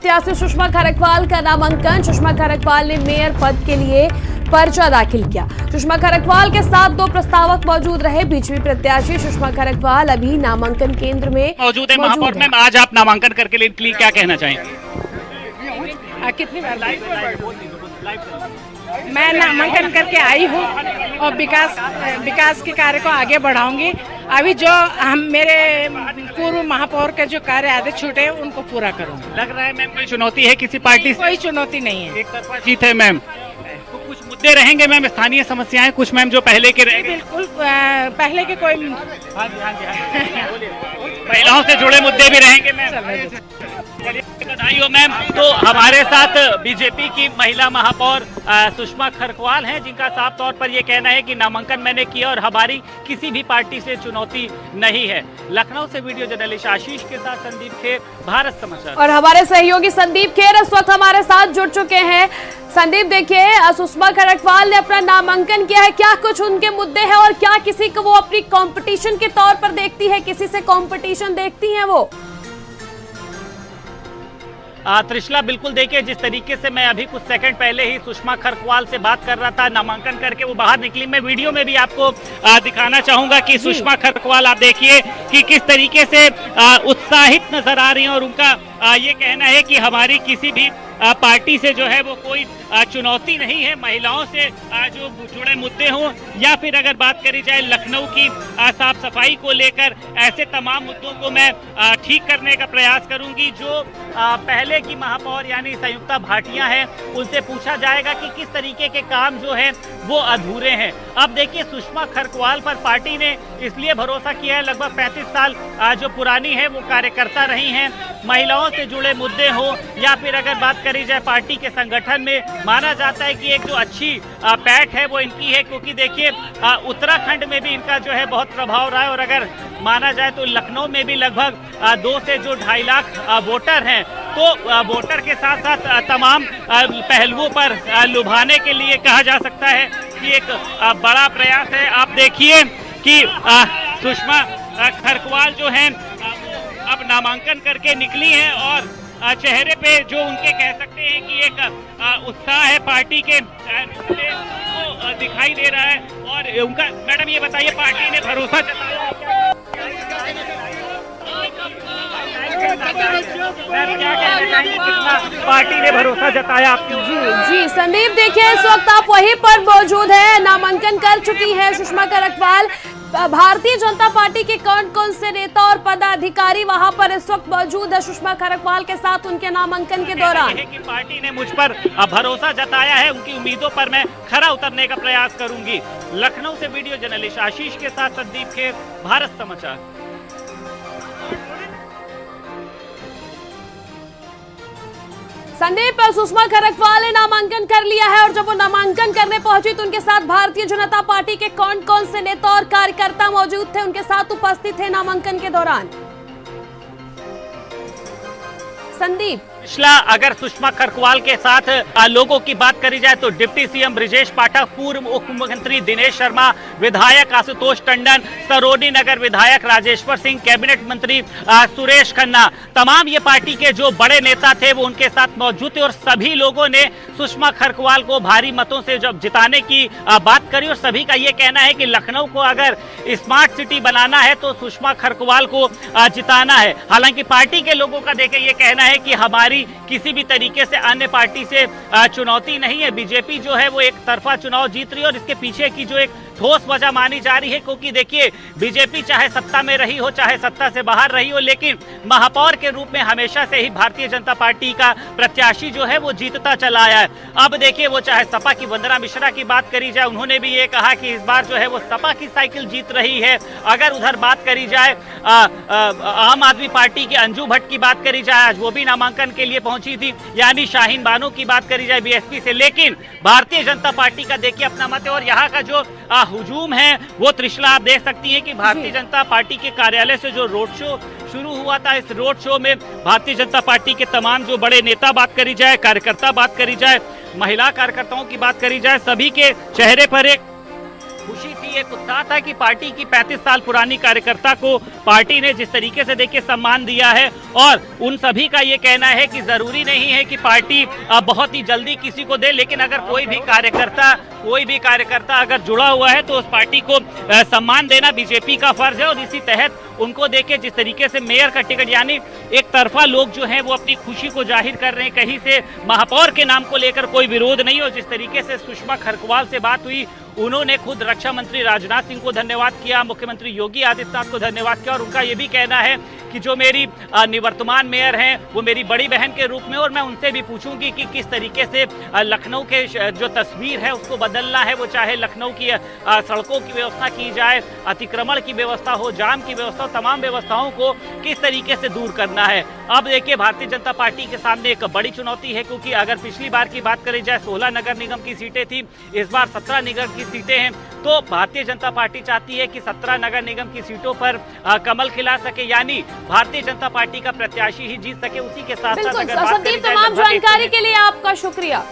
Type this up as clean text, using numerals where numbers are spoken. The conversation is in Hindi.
प्रत्याशी सुषमा खरकवाल का नामांकन। सुषमा खरकवाल ने मेयर पद के लिए पर्चा दाखिल किया। सुषमा खरकवाल के साथ 2 प्रस्तावक मौजूद रहे। बीजेपी प्रत्याशी सुषमा खरकवाल अभी नामांकन केंद्र में मौजूद है। महापौर मैम, आज आप नामांकन करके लिए क्या कहना चाहेंगे? कितनी बार मैं नामांकन करके आई हूँ और विकास के कार्य को आगे बढ़ाऊंगी। अभी जो हम मेरे पूर्व महापौर के जो कार्य आधे छूटे हैं उनको पूरा करूंगी। लग रहा है मैम कोई चुनौती है किसी पार्टी से? कोई चुनौती नहीं है, एक तरफा जीत है मैम। तो कुछ मुद्दे रहेंगे मैम, स्थानीय समस्याएं कुछ मैम जो पहले के रहेंगे? बिल्कुल पहले के कोई महिलाओं से जुड़े मुद्दे भी रहेंगे मैम। बधाई हो मैम। तो हमारे साथ बीजेपी की महिला महापौर सुषमा खरकवाल हैं, जिनका साफ तौर पर यह कहना है कि नामांकन मैंने किया और हमारी किसी भी पार्टी से चुनौती नहीं है। लखनऊ से वीडियो जर्नलिस्ट आशीष के साथ संदीप खेर, भारत समाचार। और हमारे सहयोगी संदीप खेर इस वक्त हमारे साथ जुड़ चुके हैं। संदीप, देखिए सुषमा खरकवाल ने अपना नामांकन किया है, क्या कुछ उनके मुद्दे हैं और क्या किसी को वो अपनी कंपटीशन के तौर पर देखती है, किसी से कंपटीशन देखती हैं वो? त्रिशला, बिल्कुल देखिए, जिस तरीके से मैं अभी कुछ सेकंड पहले ही सुषमा खरकवाल से बात कर रहा था, नामांकन करके वो बाहर निकली। मैं वीडियो में भी आपको दिखाना चाहूंगा कि सुषमा खरकवाल, आप देखिए कि किस तरीके से उत्साहित नजर आ रही हैं और उनका ये कहना है कि हमारी किसी भी पार्टी से जो है वो कोई चुनौती नहीं है। महिलाओं से जो जुड़े मुद्दे हों या फिर अगर बात करी जाए लखनऊ की साफ सफाई को लेकर, ऐसे तमाम मुद्दों को मैं ठीक करने का प्रयास करूंगी। जो पहले की महापौर यानी संयुक्ता भाटिया हैं, उनसे पूछा जाएगा कि किस तरीके के काम जो है वो अधूरे हैं। अब देखिए, सुषमा खरकवाल पर पार्टी ने इसलिए भरोसा किया है, लगभग 35 साल जो पुरानी है वो कार्यकर्ता रही हैं। महिलाओं से जुड़े मुद्दे हो या फिर अगर बात करी जाए पार्टी के संगठन में, माना जाता है कि एक जो अच्छी पैठ है वो इनकी है, क्योंकि देखिए उत्तराखंड में भी इनका जो है बहुत प्रभाव रहा है और अगर माना जाए तो लखनऊ में भी लगभग 2 से जो 2.5 लाख वोटर हैं, तो वोटर के साथ साथ तमाम पहलुओं पर लुभाने के लिए कहा जा सकता है कि एक बड़ा प्रयास है। आप देखिए कि सुषमा खरकवाल जो है अब नामांकन करके निकली हैं और चेहरे पे जो उनके कह सकते हैं कि एक उत्साह है पार्टी के वो दिखाई दे रहा है। और उनका, मैडम ये बताइए, पार्टी ने भरोसा जताया पार्टी ने भरोसा जताया आपके? जी संदीप, देखिए इस वक्त आप वहीं पर मौजूद है, नामांकन कर चुकी है सुषमा खरकवाल। भारतीय जनता पार्टी के कौन कौन से नेता और पदाधिकारी वहां पर इस वक्त मौजूद है सुषमा खरकवाल के साथ उनके नामांकन के दौरान? कि पार्टी ने मुझ पर भरोसा जताया है, उनकी उम्मीदों पर मैं खरा उतरने का प्रयास करूंगी। लखनऊ से वीडियो जर्नलिस्ट आशीष के साथ संदीप खेर, भारत समाचार। संदीप, सुषमा खरकवाल ने नामांकन कर लिया है और जब वो नामांकन करने पहुंची तो उनके साथ भारतीय जनता पार्टी के कौन कौन से नेता और कार्यकर्ता मौजूद थे, उनके साथ उपस्थित थे नामांकन के दौरान? संदीप, अगर सुषमा खरकवाल के साथ लोगों की बात करी जाए तो डिप्टी सीएम ब्रिजेश पाठक, पूर्व उप मुख्यमंत्री दिनेश शर्मा, विधायक आशुतोष टंडन, सरोनी नगर विधायक राजेश्वर सिंह, कैबिनेट मंत्री सुरेश खन्ना, तमाम ये पार्टी के जो बड़े नेता थे वो उनके साथ मौजूद थे और सभी लोगों ने सुषमा खरकवाल को भारी मतों से जब जिताने की बात करी और सभी का ये कहना है कि लखनऊ को अगर स्मार्ट सिटी बनाना है तो सुषमा खरकवाल को जिताना है। हालांकि पार्टी के लोगों का देखे ये कहना है कि हमारी किसी भी तरीके से अन्य पार्टी से चुनौती नहीं है। बीजेपी जो है वो एक तरफा चुनाव जीत रही है और इसके पीछे की जो एक ठोस वजह मानी जा रही है, क्योंकि देखिए बीजेपी चाहे सत्ता में रही हो चाहे सत्ता से बाहर रही हो, लेकिन महापौर के रूप में हमेशा से ही भारतीय जनता पार्टी का प्रत्याशी जो है वो जीतता चला आया है। अब देखिए, वो चाहे सपा की वंदना मिश्रा की बात करी जाए, उन्होंने भी ये कहा कि इस बार जो है वो सपा की साइकिल जीत रही है। अगर उधर बात करी जाए आम आदमी पार्टी के अंजू भट्ट की बात करी जाए, आज वो भी नामांकन के लिए पहुंची थी, यानी शाहीन बानो की बात करी जाए बीएसपी से, लेकिन भारतीय जनता पार्टी का देखिए अपना मत है। और यहाँ का जो हुजूम है वो त्रिशला आप देख सकती हैं कि भारतीय जनता पार्टी के कार्यालय से जो रोड शो शुरू हुआ था, इस रोड शो में भारतीय जनता पार्टी के तमाम जो बड़े नेता बात करी जाए, कार्यकर्ता बात करी जाए, महिला कार्यकर्ताओं की बात करी जाए, सभी के चेहरे पर एक खुशी थी, एक उत्साह था कि पार्टी की 35 साल पुरानी कार्यकर्ता को पार्टी ने जिस तरीके से देखिए सम्मान दिया है, और उन सभी का ये कहना है कि जरूरी नहीं है कि पार्टी बहुत ही जल्दी किसी को दे, लेकिन अगर कोई भी कार्यकर्ता अगर जुड़ा हुआ है तो उस पार्टी को सम्मान देना बीजेपी का फर्ज है। और इसी तहत उनको देखे जिस तरीके से मेयर का टिकट, यानी एक तरफा लोग जो हैं वो अपनी खुशी को जाहिर कर रहे हैं, कहीं से महापौर के नाम को लेकर कोई विरोध नहीं हो। जिस तरीके से सुषमा खरकवाल से बात हुई, उन्होंने खुद रक्षा मंत्री राजनाथ सिंह को धन्यवाद किया, मुख्यमंत्री योगी आदित्यनाथ को धन्यवाद किया, और उनका ये भी कहना है कि जो मेरी निवर्तमान मेयर हैं वो मेरी बड़ी बहन के रूप में, और मैं उनसे भी पूछूंगी कि किस तरीके से लखनऊ के जो तस्वीर है उसको बदलना है, वो चाहे लखनऊ की सड़कों की व्यवस्था की जाए, अतिक्रमण की व्यवस्था हो, जाम की व्यवस्था हो, तमाम व्यवस्थाओं को किस तरीके से दूर करना है। अब देखिए भारतीय जनता पार्टी के सामने एक बड़ी चुनौती है, क्योंकि अगर पिछली बार की बात करी जाए 16 नगर निगम की सीटें थी, इस बार 17 निगम की सीटें हैं, तो भारतीय जनता पार्टी चाहती है कि 17 नगर निगम की सीटों पर कमल खिला सके, यानी भारतीय जनता पार्टी का प्रत्याशी ही जीत सके। उसी के साथ साथ बिल्कुल, संदीप, तमाम जानकारी के लिए आपका शुक्रिया।